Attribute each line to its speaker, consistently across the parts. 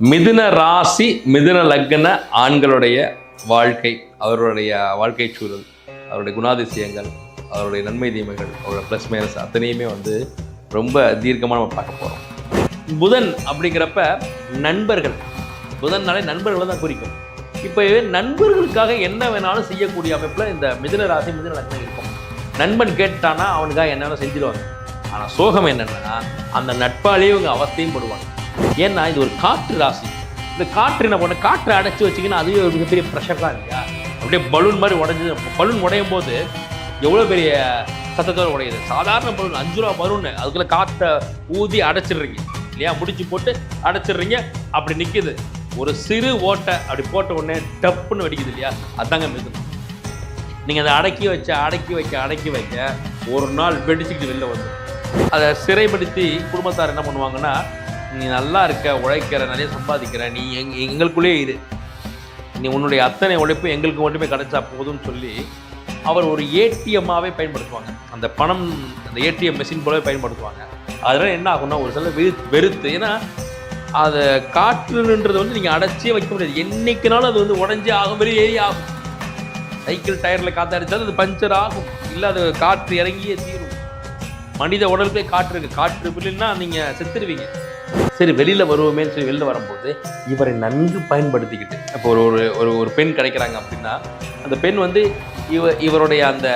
Speaker 1: மிதுன ராசி மிதுன லக்ன ஆண்களுடைய வாழ்க்கை, அவருடைய வாழ்க்கை சூழல், அவருடைய குணாதிசயங்கள், அவருடைய நன்மை தீமைகள், அவருடைய ப்ளஸ் மைனஸ் அத்தனையுமே ரொம்ப தீர்க்கமாக நம்ம பார்க்க போகிறோம். புதன் அப்படிங்கிறப்ப நண்பர்கள், புதன்னாலே நண்பர்களை தான் குறிக்கும். இப்போ நண்பர்களுக்காக என்ன வேணாலும் செய்யக்கூடிய அமைப்பில் இந்த மிதுன ராசி மிதுன லக்னம் இருக்கும். நண்பன் கேட்டானா அவனுக்காக என்ன வேணாலும் செஞ்சிடுவாங்க. ஆனால் சோகம் என்னென்னா அந்த நட்பாலேயே இவங்க அவஸ்தையும் படுவாங்க. ஏன்னா இது ஒரு காற்று ராசி. இந்த காற்று என்ன பண்ண, காற்றை அடைச்சி வச்சிங்கன்னா அதுவே ஒரு மிகப்பெரிய ப்ரெஷர் தான் இல்லையா? அப்படியே பலூன் மாதிரி உடஞ்சி, பலூன் உடையும் போது எவ்வளோ பெரிய சத்தத்தோடு உடையுது. சாதாரண பலூன் 5 ரூபா பலூன், அதுக்குள்ளே காற்றை ஊதி அடைச்சிடுறீங்க இல்லையா? முடிச்சு போட்டு அடைச்சிடுறீங்க, அப்படி நிற்கிது. ஒரு சிறு ஓட்டை அப்படி போட்ட உடனே டப்புன்னு வெடிக்குது இல்லையா? அதாங்க மிதுனம். நீங்கள் அதை அடக்கி வைக்க ஒரு நாள் வெடிச்சுக்கிட்டு வெளில வந்து அதை சிறைப்படுத்தி குடும்பத்தார் என்ன பண்ணுவாங்கன்னா, நீ நல்லா இருக்க, உழைக்கிற, நிறைய சம்பாதிக்கிற, நீ எங்களுக்குள்ளேயே இரு, நீ உன்னுடைய அத்தனை உழைப்பு எங்களுக்கு மட்டுமே கிடைச்சா போதும்னு சொல்லி அவர் ஒரு ஏடிஎம்மாகவே பயன்படுத்துவாங்க. அந்த பணம் அந்த ஏடிஎம் மெஷின் போலவே பயன்படுத்துவாங்க. அதனால் என்ன ஆகும்னா ஒரு சில வெறுத்து, ஏன்னா அதை காற்றுன்றது நீங்கள் அடைச்சே வைக்க முடியாது. என்னைக்குனாலும் அது உடஞ்சி ஆகும், வெளியே ஏறி ஆகும். சைக்கிள் டயரில் காற்று அடித்தாலும் அது பஞ்சர் ஆகும், இல்லை அது காற்று இறங்கியே தீரும். மனித உடலுக்கே காற்று இருக்குது. காற்று இல்லைன்னா நீங்கள் செத்துருவீங்க. சரி, வெளியில் வருவோமேன்னு சொல்லி வெளியில் வரும்போது இவரை நன்கு பயன்படுத்திக்கிட்டு, இப்போ ஒரு பெண் கிடைக்கிறாங்க அப்படின்னா அந்த பெண் இவருடைய அந்த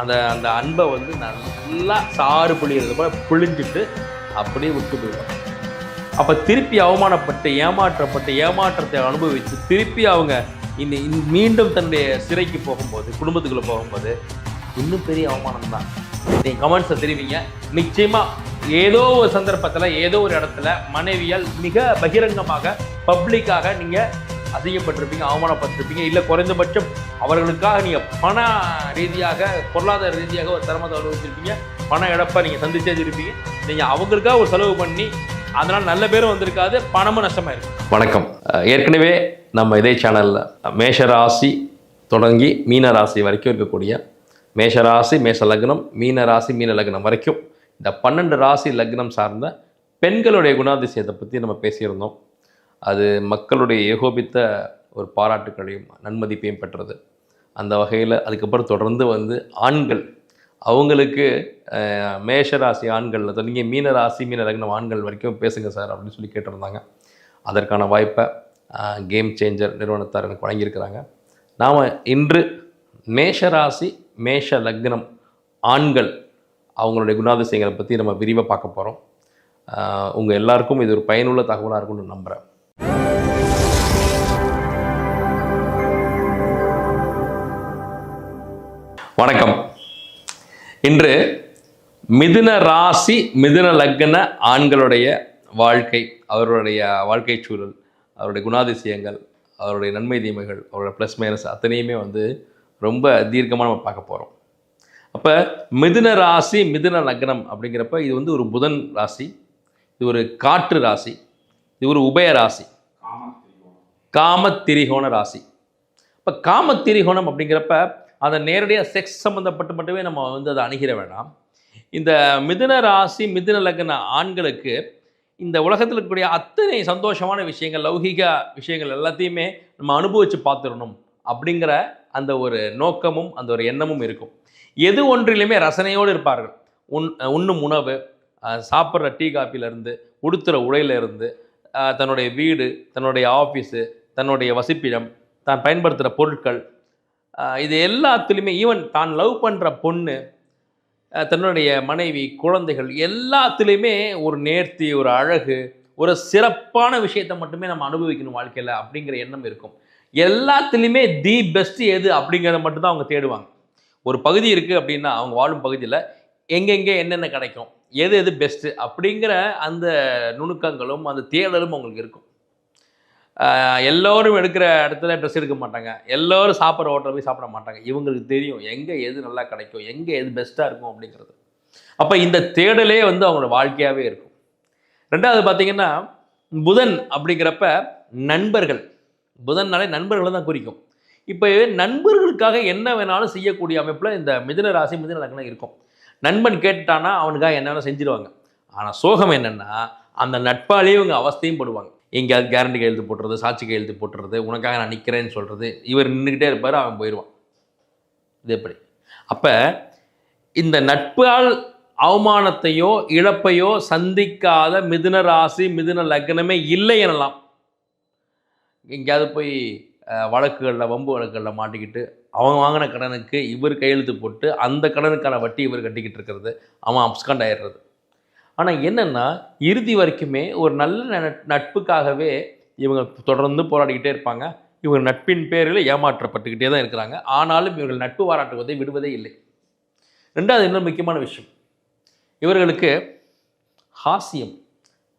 Speaker 1: அந்த அந்த அன்பை நல்லா சாறு புளிகிறது போல புளிஞ்சிட்டு அப்படியே விட்டு போயிடுவாங்க. அப்போ திருப்பி அவமானப்பட்டு ஏமாற்றத்தை அனுபவித்து திருப்பி அவங்க மீண்டும் தன்னுடைய சிறைக்கு போகும்போது, குடும்பத்துக்குள்ளே போகும்போது இன்னும் பெரிய அவமானம் தான். நீங்கள் கமெண்ட்ஸை தெரிவிங்க. நிச்சயமாக ஏதோ ஒரு சந்தர்ப்பத்தில் ஏதோ ஒரு இடத்துல மனைவியால் மிக பகிரங்கமாக பப்ளிக்காக நீங்கள் அசிங்கப்பட்டிருப்பீங்க, அவமானப்பட்டிருப்பீங்க. இல்லை குறைந்தபட்சம் அவர்களுக்காக நீங்கள் பண ரீதியாக, பொருளாதார ரீதியாக ஒரு சிரமத்தை அனுபவிச்சிருப்பீங்க, பண இழப்பை நீங்கள் சந்திச்சே இருப்பீங்க. நீங்கள் அவங்களுக்காக ஒரு செலவு பண்ணி அதனால் நல்ல பேரும் வந்திருக்காது, பணமும் நஷ்டமாயிருக்கும். வணக்கம். ஏற்கனவே நம்ம இதே சேனலில் மேஷராசி தொடங்கி மீன ராசி வரைக்கும் இருக்கக்கூடிய மேஷராசி மேஷ லக்னம், மீன ராசி மீன லக்னம் வரைக்கும் இந்த 12 ராசி லக்னம் சார்ந்த பெண்களுடைய குணாதிசயத்தை பற்றி நம்ம பேசியிருந்தோம். அது மக்களுடைய ஏகோபித்த ஒரு பாராட்டுக்களையும் நன்மதிப்பையும் பெற்றது. அந்த வகையில் அதுக்கப்புறம் தொடர்ந்து ஆண்கள், அவங்களுக்கு மேஷராசி ஆண்களில் தொடங்கி மீன ராசி மீன லக்னம் ஆண்கள் வரைக்கும் பேசுங்க சார் அப்படின்னு சொல்லி கேட்டிருந்தாங்க. அதற்கான வாய்ப்பை கேம் சேஞ்சர் நிறுவனத்தார் எனக்கு வழங்கியிருக்கிறாங்க. நாம் இன்று மேஷராசி மேஷ லக்னம் ஆண்கள் அவங்களுடைய குணாதிசயங்களை பற்றி நம்ம விரிவாக பார்க்க போகிறோம். உங்கள் எல்லாருக்கும் இது ஒரு பயனுள்ள தகவலாக இருக்கும்னு நம்புகிறேன். வணக்கம். இன்று மிதுன ராசி மிதுன லக்ன ஆண்களுடைய வாழ்க்கை, அவருடைய வாழ்க்கை சூழல், அவருடைய குணாதிசயங்கள், அவருடைய நன்மை தீமைகள், அவருடைய ப்ளஸ் மைனஸ் அத்தனையுமே ரொம்ப தீர்க்கமாக நம்ம பார்க்க போகிறோம். அப்போ மிதுன ராசி மிதுன லக்னம் அப்படிங்கிறப்ப இது ஒரு புதன் ராசி, இது ஒரு காற்று ராசி, இது ஒரு உபய ராசி, காமத்திரிகோண ராசி. இப்போ காமத்திரிகோணம் அப்படிங்கிறப்ப அதை நேரடியாக செக்ஸ் சம்மந்தப்பட்டு மட்டுமே நம்ம அதை அணுகிற வேண்டாம். இந்த மிதுன ராசி மிதுன லக்ன ஆண்களுக்கு இந்த உலகத்தில் இருக்கக்கூடிய அத்தனை சந்தோஷமான விஷயங்கள், லௌகிக விஷயங்கள் எல்லாத்தையுமே நம்ம அனுபவித்து பார்த்துடணும் அப்படிங்கிற அந்த ஒரு நோக்கமும் அந்த ஒரு எண்ணமும் இருக்கும். எது ஒன்றிலுமே ரசனையோடு இருப்பார்கள். உண்ணும் உணவு, சாப்பிட்ற டீ காப்பிலேருந்து, உடுத்துகிற உடையிலேருந்து, தன்னுடைய வீடு, தன்னுடைய ஆஃபீஸு, தன்னுடைய வசிப்பிடம், தான் பயன்படுத்துகிற பொருட்கள், இது எல்லாத்துலேயுமே, ஈவன் தான் லவ் பண்ணுற பொண்ணு, தன்னுடைய மனைவி, குழந்தைகள், எல்லாத்துலேயுமே ஒரு நேர்த்தி, ஒரு அழகு, ஒரு சிறப்பான விஷயத்தை மட்டுமே நம்ம அனுபவிக்கணும் வாழ்க்கையில் அப்படிங்கிற எண்ணம் இருக்கும். எல்லாத்துலேயுமே தி பெஸ்ட் எது அப்படிங்கிறத மட்டும்தான் அவங்க தேடுவாங்க. ஒரு பகுதி இருக்குது அப்படின்னா அவங்க வாழும் பகுதியில் எங்கெங்கே என்னென்ன கிடைக்கும், எது பெஸ்ட்டு அப்படிங்கிற அந்த நுணுக்கங்களும் அந்த தேடலும் அவங்களுக்கு இருக்கும். எல்லோரும் எடுக்கிற இடத்துல ட்ரெஸ் எடுக்க மாட்டாங்க, எல்லோரும் சாப்பிட்ற ஹோட்டலில் போய் சாப்பிட மாட்டாங்க. இவங்களுக்கு தெரியும் எங்கே எது நல்லா கிடைக்கும், எங்கே எது பெஸ்ட்டாக இருக்கும் அப்படிங்கிறது. அப்போ இந்த தேடலே அவங்களோட வாழ்க்கையாகவே இருக்கும். ரெண்டாவது பார்த்திங்கன்னா, புதன் அப்படிங்கிறப்ப நண்பர்கள், புதன்னாலே நண்பர்களை தான் குறிக்கும். இப்போ நண்பர்களுக்காக என்ன வேணாலும் செய்யக்கூடிய அமைப்பில் இந்த மிதுன ராசி மிதுன லக்னம் இருக்கும். நண்பன் கேட்டானா அவனுக்காக என்ன வேணாலும் செஞ்சிடுவாங்க. ஆனால் சோகம் என்னென்னா அந்த நட்பாலேயே இவங்க அவஸ்தையும் படுவாங்க. எங்கேயாவது கேரண்டி கையெழுத்து போட்டுறது, சாட்சி கையெழுத்து போட்டுறது, உனக்காக நான் நிற்கிறேன்னு சொல்கிறது. இவர் நின்றுக்கிட்டே இருப்பார், அவன் போயிடுவான். இது எப்படி? அப்போ இந்த நட்பால் அவமானத்தையோ இழப்பையோ சந்திக்காத மிதுன ராசி மிதுன லக்னமே இல்லை எனலாம். எங்கேயாவது போய் வழக்குகளில் வம்பு வழக்குகளில் மாட்டிக்கிட்டு அவன் வாங்கின கடனுக்கு இவர் கையெழுத்து போட்டு அந்த கடனுக்கான வட்டி இவர் கட்டிக்கிட்டு இருக்கிறது, அவன் அப்ஸ்காண்ட் ஆயிடுறது. ஆனால் என்னென்னா இறுதி வரைக்குமே ஒரு நல்ல நட்புக்காகவே இவங்க தொடர்ந்து போராடிக்கிட்டே இருப்பாங்க. இவங்க நட்பின் பேரில் ஏமாற்றப்பட்டுக்கிட்டே தான் இருக்கிறாங்க. ஆனாலும் இவர்கள் நட்பு பாராட்டுவதை விடுவதே இல்லை. ரெண்டாவது இன்னொரு முக்கியமான விஷயம், இவர்களுக்கு ஹாஸ்யம்,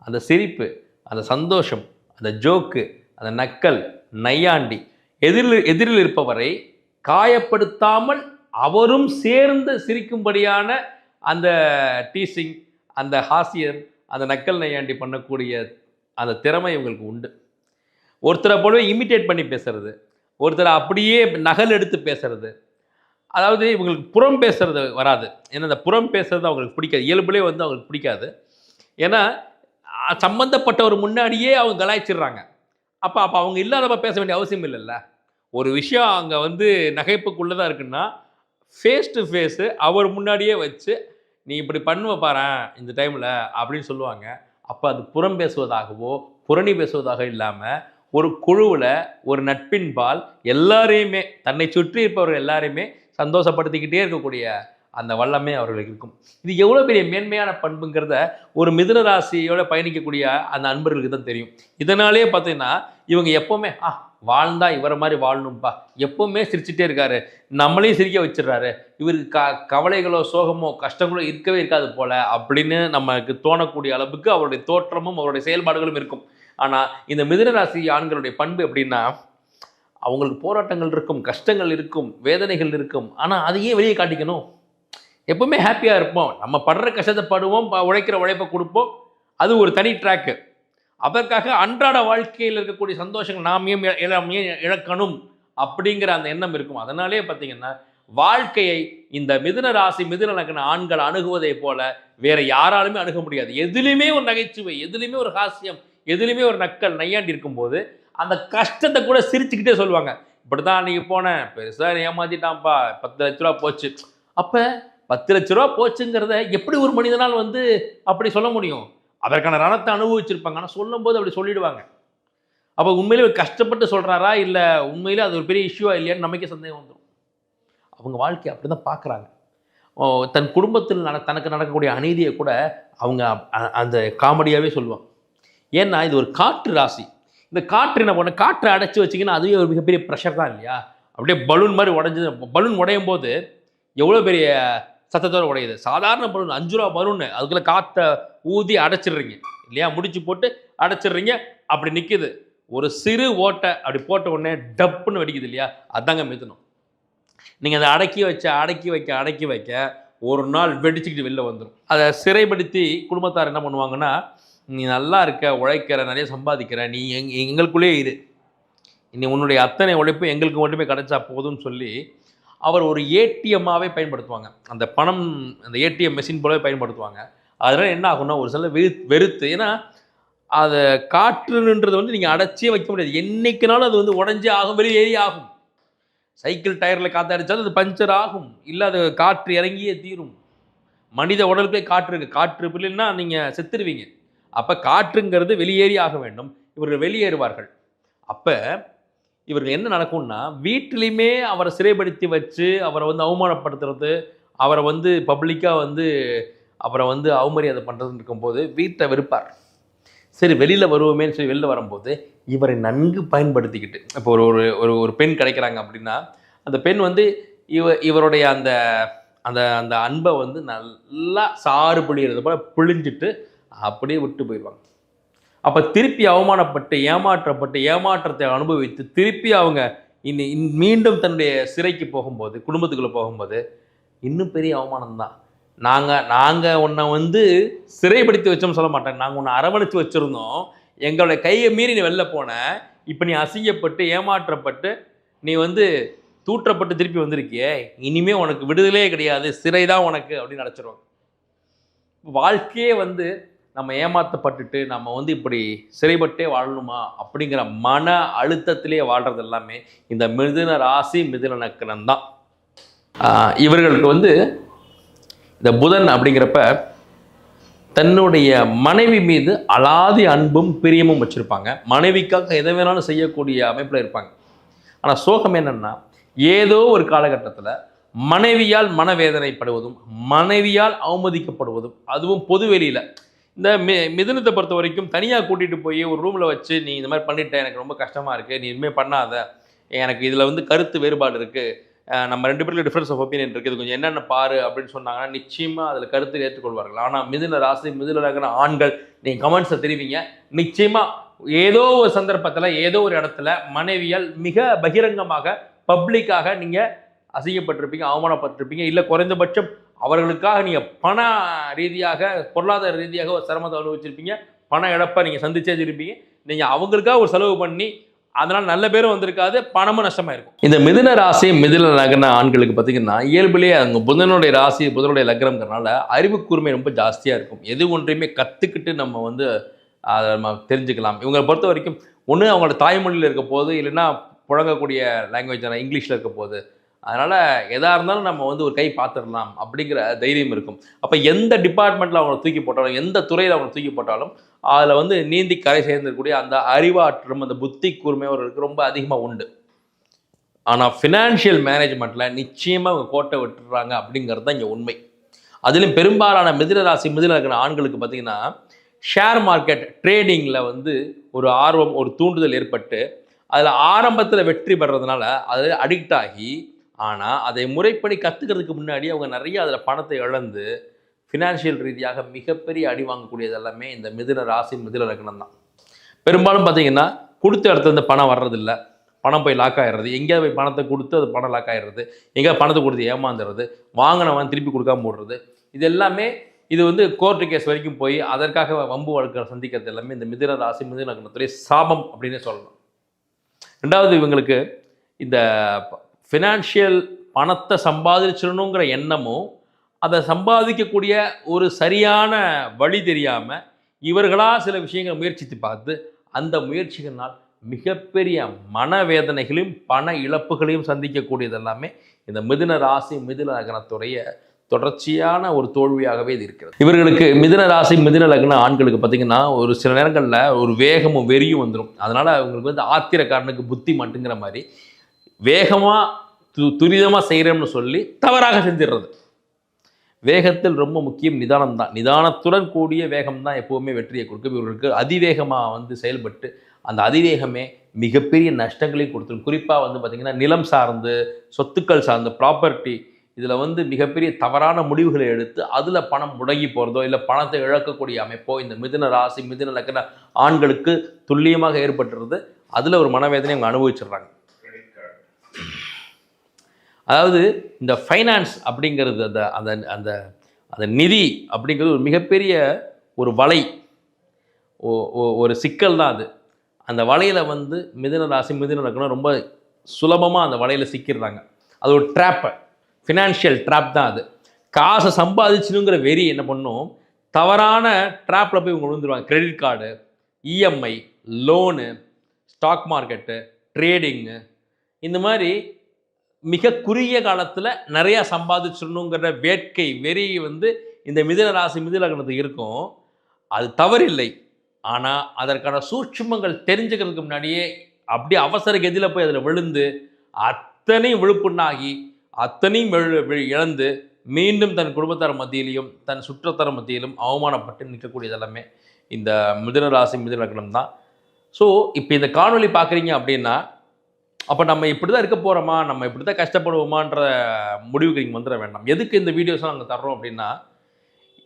Speaker 1: அந்த சிரிப்பு, அந்த சந்தோஷம், அந்த ஜோக்கு, அந்த நக்கல், நையாண்டி, எதிரில் இருப்பவரை காயப்படுத்தாமல் அவரும் சேர்ந்து சிரிக்கும்படியான அந்த டீசிங், அந்த ஹாஸ்யம், அந்த நக்கல் நையாண்டி பண்ணக்கூடிய அந்த திறமை இவங்களுக்கு உண்டு. ஒருத்தரை போலவே இமிட்டேட் பண்ணி பேசுறது, ஒருத்தரை அப்படியே நகல் எடுத்து பேசுறது. அதாவது இவங்களுக்கு புறம் பேசுறது வராது. ஏன்னா அந்த புறம் பேசுறது அவங்களுக்கு பிடிக்காது, இயல்புலேயே வந்து அவங்களுக்கு பிடிக்காது. ஏன்னா சம்மந்தப்பட்டவர் முன்னாடியே அவங்க கலாய்ச்சிடுறாங்க. அப்போ அவங்க இல்லாதப்ப பேச வேண்டிய அவசியம் இல்லைல்ல. ஒரு விஷயம் அங்கே வந்து நகைப்புக்குள்ளதாக இருக்குன்னா ஃபேஸ் டு ஃபேஸு அவர் முன்னாடியே வச்சு நீ இப்படி பண்ணுவ பாரேன் இந்த டைமில் அப்படின்னு சொல்லுவாங்க. அப்போ அது புறம் பேசுவதாகவோ புரணி பேசுவதாக இல்லாமல் ஒரு குழுவில் ஒரு நட்பின்பால் எல்லாரையுமே தன்னை சுற்றி இருப்பவர்கள் எல்லாரையுமே சந்தோஷப்படுத்திக்கிட்டே இருக்கக்கூடிய அந்த வல்லமே அவர்களுக்கு இருக்கும். இது எவ்வளோ பெரிய மேன்மையான பண்புங்கிறத ஒரு மிதுன ராசியோட பயணிக்கக்கூடிய அந்த அன்பர்களுக்கு தான் தெரியும். இதனாலே பார்த்தீங்கன்னா இவங்க எப்போவுமே வாழ்ந்தா இவரை மாதிரி வாழணும்ப்பா, எப்போவுமே சிரிச்சுட்டே இருக்காரு, நம்மளையும் சிரிக்க வச்சிடறாரு, இவருக்கு கவலைகளோ சோகமோ கஷ்டங்களோ இருக்கவே இருக்காது போல அப்படின்னு நமக்கு தோணக்கூடிய அளவுக்கு அவருடைய தோற்றமும் அவருடைய செயல்பாடுகளும் இருக்கும். ஆனால் இந்த மிதுன ராசி ஆண்களுடைய பண்பு எப்படின்னா, அவங்களுக்கு போராட்டங்கள் இருக்கும், கஷ்டங்கள் இருக்கும், வேதனைகள் இருக்கும். ஆனால் அதையே வெளியே காட்டிக்கணும். எப்பவுமே ஹாப்பியாக இருப்போம், நம்ம படுற கஷ்டத்தை படுவோம், உழைக்கிற உழைப்பை கொடுப்போம், அது ஒரு தனி ட்ராக்கு. அதற்காக அன்றாட வாழ்க்கையில் இருக்கக்கூடிய சந்தோஷங்கள் நாம் ஏன் இழக்கணும் அப்படிங்கிற அந்த எண்ணம் இருக்கும். அதனாலே பார்த்தீங்கன்னா வாழ்க்கையை இந்த மிதுன ராசி மிதுன லக்ன ஆண்கள் அணுகுவதை போல வேற யாராலுமே அணுக முடியாது. எதுலையுமே ஒரு நகைச்சுவை, எதுலையுமே ஒரு ஹாஸ்யம், எதுலையுமே ஒரு நக்கல் நையாண்டி இருக்கும்போது அந்த கஷ்டத்தை கூட சிரிச்சுக்கிட்டே சொல்லுவாங்க. இப்படிதான் அன்றைக்கி போனேன், பெருசாக ஏமாற்றிட்டான்ப்பா, 10 லட்ச ரூபா போச்சு. அப்போ 10 லட்ச ரூபா போச்சுங்கிறத எப்படி ஒரு மனிதனால் வந்து அப்படி சொல்ல முடியும்? அதற்கான ரணத்தை அனுபவிச்சிருப்பாங்க. ஆனால் சொல்லும் போது அப்படி சொல்லிடுவாங்க. அப்போ உண்மையிலே கஷ்டப்பட்டு சொல்கிறாரா இல்லை உண்மையிலே அது ஒரு பெரிய இஷ்யூவா இல்லையான்னு நமக்கே சந்தேகம் வந்துடும். அவங்க வாழ்க்கையை அப்படி தான் பார்க்குறாங்க. தன் குடும்பத்தில் தனக்கு நடக்கக்கூடிய அநீதியை கூட அவங்க அந்த காமெடியாகவே சொல்லுவாங்க. ஏன்னா இது ஒரு காற்று ராசி. இந்த காற்று என்ன பண்ண, காற்றை அடைச்சி வச்சிங்கன்னா அதுவே ஒரு மிகப்பெரிய ப்ரெஷர் தான் இல்லையா? அப்படியே பலூன் மாதிரி உடஞ்சி, பலூன் உடையும் போது எவ்வளோ பெரிய சத்தத்தோடு உடையுது. சாதாரண பலூன் 5 ரூபா பலூன்னு அதுக்குள்ளே காற்றை ஊதி அடைச்சிடுறீங்க இல்லையா? முடிச்சு போட்டு அடைச்சிடுறீங்க, அப்படி நிற்கிது. ஒரு சிறு ஓட்டை அப்படி போட்ட உடனே டப்புன்னு வெடிக்குது இல்லையா? அதாங்க மிதுனம். நீங்கள் அதை அடக்கி வைக்க ஒரு நாள் வெடிச்சுக்கிட்டு வெளில வந்துடும். அதை சிறைப்படுத்தி குடும்பத்தார் என்ன பண்ணுவாங்கன்னா, நீ நல்லா இருக்க, உழைக்கிற, நிறைய சம்பாதிக்கிற, நீ எங்களுக்குள்ளேயே இரு, நீ உன்னுடைய அத்தனை உழைப்பு எங்களுக்கு மட்டுமே கிடைச்சா போதும்னு சொல்லி அவர் ஒரு ஏடிஎம்மாகவே பயன்படுத்துவாங்க. அந்த பணம் அந்த ஏடிஎம் மெஷின் போலவே பயன்படுத்துவாங்க. அதனால் என்ன ஆகும்னா ஒரு சில வெறுத்து, ஏன்னா அதை காற்றுன்றது வந்து நீங்கள் அடைச்சே வைக்க முடியாது. என்றைக்குனாலும் அது வந்து உடஞ்சே ஆகும், வெளியேறி ஆகும். சைக்கிள் டயரில் காற்று அடித்தாலும் அது பஞ்சர் ஆகும், இல்லை அது காற்று இறங்கியே தீரும். மனித உடலுக்கே காற்று இருக்குது, காற்று இல்லைன்னா நீங்கள் செத்துருவீங்க. அப்போ காற்றுங்கிறது வெளியேறி ஆக வேண்டும். இவர்கள் வெளியேறுவார்கள். அப்போ இவர்கள் என்ன நடக்கும்னா, வீட்டிலையுமே அவரை சிறைப்படுத்தி வச்சு அவரை வந்து அவமானப்படுத்துறது, அவரை வந்து பப்ளிக்காக வந்து அவரை வந்து அவமரியாதை பண்ணுறதுன்னு இருக்கும்போது வீட்டை வெறுப்பார். சரி வெளியில் வருவோமேன்னு சொல்லி வெளில வரும்போது இவரை நன்கு பயன்படுத்திக்கிட்டு, இப்போ ஒரு பெண் கிடைக்கிறாங்க அப்படின்னா அந்த பெண் வந்து இவருடைய அந்த அந்த அந்த அன்பை வந்து நல்லா சாறு பிழிகிறது போல் பிழிஞ்சிட்டு அப்படியே விட்டு போயிடுவாங்க. அப்போ திருப்பி அவமானப்பட்டு ஏமாற்றத்தை அனுபவித்து திருப்பி அவங்க மீண்டும் தன்னுடைய சிறைக்கு போகும்போது, குடும்பத்துக்குள்ளே போகும்போது இன்னும் பெரிய அவமானம் தான். நாங்கள் உன்னை வந்து சிறைப்படுத்தி வச்சோம்னு சொல்ல மாட்டேன், நாங்கள் உன்னை அரவணைச்சு வச்சுருந்தோம், எங்களுடைய கையை மீறி நீ வெளில போன, இப்போ நீ அசிங்கப்பட்டு ஏமாற்றப்பட்டு நீ வந்து தூற்றப்பட்டு திருப்பி வந்திருக்கியே, இனிமேல் உனக்கு விடுதலையே கிடையாது, சிறை தான் உனக்கு அப்படின்னு நினச்சிருவாங்க. வாழ்க்கையே வந்து நம்ம ஏமாற்றப்பட்டுட்டு நம்ம வந்து இப்படி சிறைப்பட்டே வாழணுமா அப்படிங்கிற மன அழுத்தத்திலே வாழ்கிறது எல்லாமே இந்த மிதுன ராசி மிதுன லக்னம் தான். இவர்களுக்கு வந்து இந்த புதன் அப்படிங்கிறப்ப தன்னுடைய மனைவி மீது அலாதி அன்பும் பிரியமும் வச்சுருப்பாங்க. மனைவிக்காக எதை வேணாலும் செய்யக்கூடிய அமைப்பில் இருப்பாங்க. ஆனால் சோகம் என்னென்னா, ஏதோ ஒரு காலகட்டத்தில் மனைவியால் மனவேதனைப்படுவதும் மனைவியால் அவமதிக்கப்படுவதும், அதுவும் பொதுவெளியில். இந்த மிதுனத்தை பொறுத்த வரைக்கும் தனியாக கூட்டிகிட்டு போய் ஒரு ரூமில் வச்சு, நீ இந்த மாதிரி பண்ணிட்ட, எனக்கு ரொம்ப கஷ்டமாக இருக்குது, நீ இனிமேல் பண்ணாத, எனக்கு இதில் வந்து கருத்து வேறுபாடு இருக்குது, நம்ம 2 பேருக்கு டிஃப்ரென்ஸ் ஆஃப் ஒப்பீனியன் இருக்குது, இது கொஞ்சம் என்னென்ன பாரு அப்படின்னு சொன்னாங்கன்னா நிச்சயமாக அதில் கருத்து ஏற்றுக்கொள்வார்கள். ஆனால் மிதுன ராசி மிதுன லக்ன ஆண்கள் நீங்கள் கமெண்ட்ஸை தெரிவிங்க, நிச்சயமாக ஏதோ ஒரு சந்தர்ப்பத்தில் ஏதோ ஒரு இடத்துல மனைவியால் மிக பகிரங்கமாக பப்ளிக்காக நீங்கள் அசிங்கப்பட்டிருப்பீங்க, அவமானப்பட்டிருப்பீங்க. இல்லை குறைந்தபட்சம் அவர்களுக்காக நீங்கள் பண ரீதியாக பொருளாதார ரீதியாக ஒரு சிரமத்தை அனுபவிச்சிருப்பீங்க, பண இழப்பை நீங்கள் சந்திச்சே இருப்பீங்க. நீங்கள் அவங்களுக்காக ஒரு செலவு பண்ணி அதனால் நல்ல பேரும் வந்திருக்காது, பணமும் நஷ்டமாக இருக்கும். இந்த மிதுன ராசி மிதுன லக்ன ஆண்களுக்கு பார்த்தீங்கன்னா இயல்பிலேயே அவங்க புதனுடைய ராசி புதனுடைய லக்னம்ங்கிறனால அறிவு கூர்மை ரொம்ப ஜாஸ்தியாக இருக்கும். எது ஒன்றையுமே கற்றுக்கிட்டு நம்ம வந்து அதை நம்ம தெரிஞ்சுக்கலாம். இவங்களை பொறுத்த வரைக்கும் ஒன்று அவங்களோட தாய்மொழியில் இருக்க போது, இல்லைன்னா புழங்கக்கூடிய லாங்குவேஜ் இங்கிலீஷில் இருக்க போது, அதனால் எதாக இருந்தாலும் நம்ம வந்து ஒரு கை பார்த்துடலாம் அப்படிங்கிற தைரியம் இருக்கும். அப்போ எந்த டிபார்ட்மெண்ட்டில் அவங்களை தூக்கி போட்டாலும், எந்த துறையில் அவங்களை தூக்கி போட்டாலும் அதில் வந்து நீந்தி கரை சேர்ந்திருக்கக்கூடிய அந்த அறிவாற்றலும் அந்த புத்தி கூர்மை அவர்களுக்கு ரொம்ப அதிகமாக உண்டு. ஆனால் ஃபினான்ஷியல் மேனேஜ்மெண்ட்டில் நிச்சயமாக அவங்க கோட்டை விட்டுறாங்க அப்படிங்கிறது தான் இங்கே உண்மை. அதிலும் பெரும்பாலான மிதுன ராசி மிதுன லக்ன ஆண்களுக்கு பார்த்திங்கன்னா ஷேர் மார்க்கெட் ட்ரேடிங்கில் வந்து ஒரு ஆர்வம், ஒரு தூண்டுதல் ஏற்பட்டு அதில் ஆரம்பத்தில் வெற்றி பெறதுனால அது அடிக்ட் ஆகி, ஆனால் அதை முறைப்படி கற்றுக்கிறதுக்கு முன்னாடி அவங்க நிறைய அதில் பணத்தை இழந்து ஃபினான்ஷியல் ரீதியாக மிகப்பெரிய அடி வாங்கக்கூடியது எல்லாமே இந்த மிதுன ராசி மிதுன லக்னம் தான். பெரும்பாலும் பார்த்தீங்கன்னா கொடுத்த இடத்துல இருந்து பணம் வர்றதில்ல, பணம் போய் லாக் ஆகிடுறது, எங்கேயா போய் பணத்தை கொடுத்து அது பணம் லாக் ஆகிடுறது, எங்கேயா பணத்தை கொடுத்து ஏமாந்துடுறது, வாங்கினவன் திருப்பி கொடுக்காம போடுறது, இது எல்லாமே இது வந்து கோர்ட்டு கேஸ் வரைக்கும் போய் அதற்காக வம்பு வழக்குகளை சந்திக்கிறது எல்லாமே இந்த மிதுன ராசி மிதுன லக்னத்துடைய சாபம் அப்படின்னே சொல்லலாம். ரெண்டாவது, இவங்களுக்கு இந்த ஃபினான்ஷியல் பணத்தை சம்பாதிச்சிடணுங்கிற எண்ணமும் அதை சம்பாதிக்கக்கூடிய ஒரு சரியான வழி தெரியாமல் இவர்களாக சில விஷயங்களை முயற்சித்து பார்த்து அந்த முயற்சிகளால் மிகப்பெரிய மனவேதனைகளையும் பண இழப்புகளையும் சந்திக்கக்கூடியது எல்லாமே இந்த மிதுன ராசி மிதுன லக்னத்துடைய தொடர்ச்சியான ஒரு தோல்வியாகவே இது இருக்கிறது. இவர்களுக்கு மிதுன ராசி மிதுன லக்ன ஆண்களுக்கு பார்த்திங்கன்னா ஒரு சில நேரங்களில் ஒரு வேகமும் வெறியும் வந்துடும். அதனால் அவங்களுக்கு வந்து ஆத்திரக்காரனுக்கு புத்தி மட்டுங்கிற மாதிரி வேகமாக துரிதமாக செய்கிறோம்னு சொல்லி தவறாக செஞ்சிடுறது. வேகத்தில் ரொம்ப முக்கியம் நிதானம் தான். நிதானத்துடன் கூடிய வேகம் தான் எப்போவுமே வெற்றியை கொடுக்கும். இவர்களுக்கு அதிவேகமாக வந்து செயல்பட்டு அந்த அதிவேகமே மிகப்பெரிய நஷ்டங்களையும் கொடுத்துரும். குறிப்பாக வந்து பார்த்திங்கன்னா நிலம் சார்ந்து, சொத்துக்கள் சார்ந்து, ப்ராப்பர்ட்டி, இதில் வந்து மிகப்பெரிய தவறான முடிவுகளை எடுத்து அதில் பணம் முடங்கி போகிறதோ இல்லை பணத்தை இழக்கக்கூடிய அமைப்போ இந்த மிதுன ராசி மிதுன லக்ன ஆண்களுக்கு துல்லியமாக ஏற்பட்டுறது. அதில் ஒரு மனவேதனை அவங்க அனுபவிச்சிடுறாங்க. அதாவது இந்த ஃபைனான்ஸ் அப்படிங்கிறது அந்த அந்த அந்த அந்த நிதி அப்படிங்கிறது ஒரு மிகப்பெரிய ஒரு வலை, ஒரு சிக்கல் தான் அது. அந்த வலையில் வந்து மிதுன ராசி மிதுன லக்னம் ரொம்ப சுலபமாக அந்த வலையில் சிக்கிடுறாங்க. அது ஒரு ட்ராப்பு, ஃபினான்ஷியல் ட்ராப் தான் அது. காசை சம்பாதிச்சுனுங்கிற வெறி என்ன பண்ணும், தவறான ட்ராப்பில் போய் இவங்க விழுந்துருவாங்க. Credit card, EMI, loan, stock market, trading, இந்த மாதிரி மிக குறுகிய காலத்தில் நிறையா சம்பாதிச்சிடணுங்கிற வேட்கை வெறி வந்து இந்த மிதுன ராசி மிதுன லக்னத்துக்கு இருக்கும். அது தவறில்லை. ஆனால் அதற்கான சூட்சுமங்கள் தெரிஞ்சுக்கிறதுக்கு முன்னாடியே அப்படியே அவசர கதியில் போய் அதில் விழுந்து அத்தனையும் விழுப்புண்ணாகி அத்தனையும் இழந்து மீண்டும் தன் குடும்பத்தார் மத்தியிலையும் தன் சுற்றத்தார் மத்தியிலும் அவமானப்பட்டு நிற்கக்கூடியது எல்லாமே இந்த மிதுன ராசி மிதுன லக்னம் தான். ஸோ இப்போ இந்த காணொலி பார்க்குறீங்க அப்படின்னா அப்போ நம்ம இப்படி தான் இருக்க போகிறோமா, நம்ம இப்படி தான் கஷ்டப்படுவோமான்ற முடிவுக்கு நீங்கள் வந்துட வேண்டாம். எதுக்கு இந்த வீடியோஸும் நாங்கள் தர்றோம் அப்படின்னா,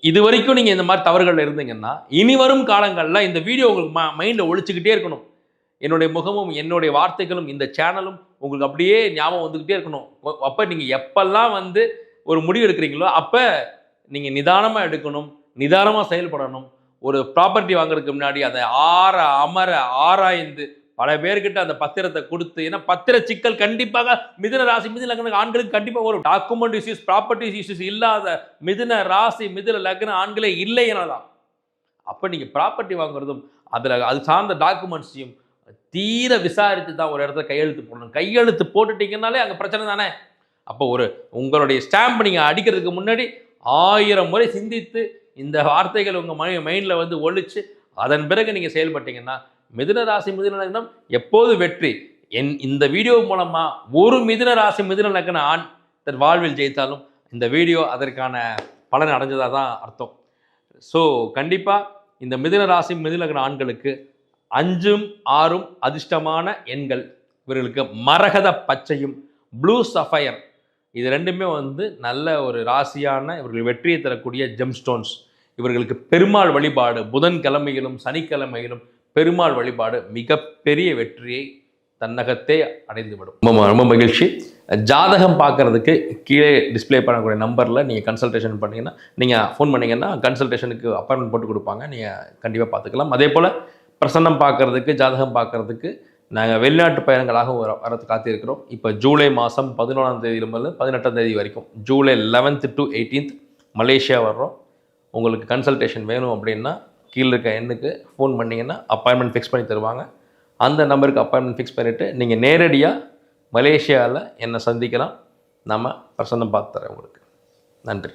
Speaker 1: இது வரைக்கும் நீங்கள் இந்த மாதிரி தவறுகளில் இருந்தீங்கன்னா இனி வரும் காலங்களில் இந்த வீடியோ உங்களுக்கு மைண்டில் ஒழிச்சுக்கிட்டே இருக்கணும். என்னுடைய முகமும் என்னுடைய வார்த்தைகளும் இந்த சேனலும் உங்களுக்கு அப்படியே ஞாபகம் வந்துக்கிட்டே இருக்கணும். அப்போ நீங்கள் எப்பெல்லாம் வந்து ஒரு முடிவு எடுக்கிறீங்களோ அப்போ நீங்கள் நிதானமாக எடுக்கணும், நிதானமாக செயல்படணும். ஒரு ப்ராப்பர்ட்டி வாங்குறதுக்கு முன்னாடி அதை ஆராய்ந்து பல பேர்கிட்ட அந்த பத்திரத்தை கொடுத்து, ஏன்னா பத்திர சிக்கல் கண்டிப்பாக மிதுன ராசி மிதுன லக்ன ஆண்களுக்கு கண்டிப்பாக வரும். டாக்குமெண்ட் இஷ்யூஸ், ப்ராப்பர்ட்டி இஷ்யூஸ் இல்லாத மிதுன ராசி மிதுன லக்ன ஆண்களே இல்லை எனலாம். அப்போ நீங்கள் ப்ராப்பர்ட்டி வாங்குறதும் அதில் அது சார்ந்த டாக்குமெண்ட்ஸையும் தீர விசாரித்து தான் ஒரு இடத்துல கையெழுத்து போடணும். கையெழுத்து போட்டுட்டீங்கன்னாலே அங்கே பிரச்சனை தானே. அப்போ உங்களுடைய ஸ்டாம்ப் நீங்கள் அடிக்கிறதுக்கு முன்னாடி 1000 முறை சிந்தித்து இந்த வார்த்தைகள் உங்கள் மைண்டில் வந்து ஒழிச்சு அதன் பிறகு நீங்கள் செயல்பட்டீங்கன்னா மிதுன ராசி மிதுன லக்னம் எப்போது வெற்றி. இந்த வீடியோ மூலமாக ஒரு மிதுன ராசி மிதுன லக்ன ஆண் தன் வாழ்வில் ஜெயித்தாலும் இந்த வீடியோ அதற்கான பலன் அடைஞ்சதாக தான் அர்த்தம். ஸோ கண்டிப்பாக இந்த மிதுன ராசி மிதுன லக்ன ஆண்களுக்கு 5ம் 6ம் அதிர்ஷ்டமான எண்கள். இவர்களுக்கு மரகத பச்சையும் ப்ளூ சஃபயர் இது ரெண்டுமே வந்து நல்ல ஒரு ராசியான இவர்கள் வெற்றியை தரக்கூடிய ஜெம்ஸ்டோன்ஸ். இவர்களுக்கு பெருமாள் வழிபாடு புதன்கிழமையிலும் சனிக்கிழமையிலும் பெருமாள் வழிபாடு மிகப்பெரிய வெற்றியை தன்னகத்தே அடைந்துவிடும். ரொம்ப மகிழ்ச்சி. ஜாதகம் பார்க்குறதுக்கு கீழே டிஸ்பிளே பண்ணக்கூடிய நம்பரில் நீங்கள் கன்சல்டேஷன் பண்ணிங்கன்னா, நீங்கள் ஃபோன் பண்ணிங்கன்னா கன்சல்டேஷனுக்கு அப்பாயின்மெண்ட் போட்டு கொடுப்பாங்க. நீங்கள் கண்டிப்பாக பார்த்துக்கலாம். அதே போல் பிரசன்னம் பார்க்குறதுக்கு ஜாதகம் பார்க்குறதுக்கு நாங்கள் வெளிநாட்டு பயணங்களாக வரது காத்திருக்கிறோம். இப்போ ஜூலை மாதம் 11ஆம் தேதியிலிருந்து 18ஆம் தேதி வரைக்கும் July 11th to 18th Malaysia வர்றோம். உங்களுக்கு கன்சல்டேஷன் வேணும் அப்படின்னா கீழே இருக்க எண்ணுக்கு ஃபோன் பண்ணிங்கன்னா அப்பாயின்மெண்ட் ஃபிக்ஸ் பண்ணி தருவாங்க. அந்த நம்பருக்கு அப்பாயின்மெண்ட் ஃபிக்ஸ் பண்ணிவிட்டு நீங்கள் நேரடியாக மலேசியாவில் என்னை சந்திக்கலாம். நம்ம பிரசன்னம் பார்த்து தரேன் உங்களுக்கு. நன்றி.